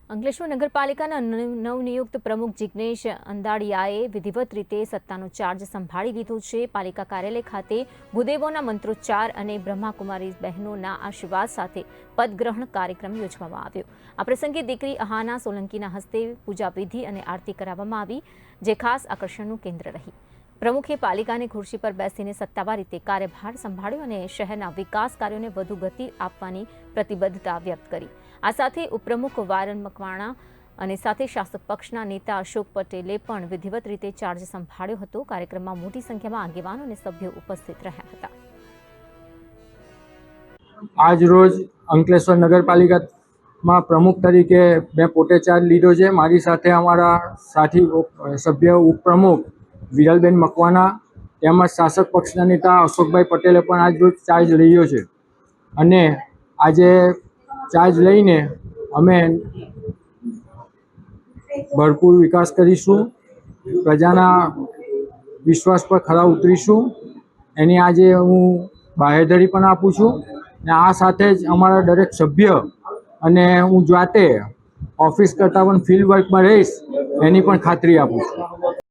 અંકલેશ્વર નગરપાલિકાના નવનિયુક્ત પ્રમુખ જિગ્નેશ અંદાડિયાએ વિધિવત રીતે સત્તાનો ચાર્જ સંભાળી લીધો છે। પાલિકા કાર્યાલય ખાતે ભૂદેવોના મંત્રોચ્ચાર અને બ્રહ્માકુમારી બહેનોના આશીર્વાદ સાથે પદગ્રહણ કાર્યક્રમ યોજવામાં આવ્યો। આ પ્રસંગે દીકરી અહાના સોલંકીના હસ્તે પૂજાવિધિ અને આરતી કરાવવામાં આવી, જે ખાસ આકર્ષણનું કેન્દ્ર રહી। પ્રમુખે પાલિકાની ખુરશી પર બેસીને સત્તાવાર રીતે કાર્યભાર સંભાળ્યો અને શહેરના વિકાસ કાર્યોને વધુ ગતિ આપવાની પ્રતિબદ્ધતા વ્યક્ત કરી। આ સાથે ઉપપ્રમુખ વારન મકવાણા અને સાથે શાસક પક્ષના નેતા અશોક પટેલે પણ વિધિવત રીતે ચાર્જ સંભાળ્યો હતો। કાર્યક્રમમાં મોટી સંખ્યામાં આગેવાનો અને સભ્યો ઉપસ્થિત રહ્યા હતા। આજ રોજ અંકલેશ્વર નગરપાલિકામાં પ્રમુખ તરીકે મેં પોતે ચાર્જ લીધો છે। મારી સાથે અમારા સાથી સભ્ય ઉપપ્રમુખ વિરલબેન મકવાણા તેમજ શાસક પક્ષના નેતા અશોકભાઈ પટેલે પણ આજ રોજ ચાર્જ લીધો છે અને આજે ચાર્જ લઈને અમે ભરપૂર વિકાસ કરીશું, પ્રજાના વિશ્વાસ પર ખરા ઉતરીશું, એની આજે હું બાહેધરી પણ આપું છું। અને આ સાથે જ અમારા દરેક સભ્ય અને હું જાતે ઓફિસ કરતાં પણ ફિલ્ડ વર્કમાં રહીશ એની પણ ખાતરી આપું છું।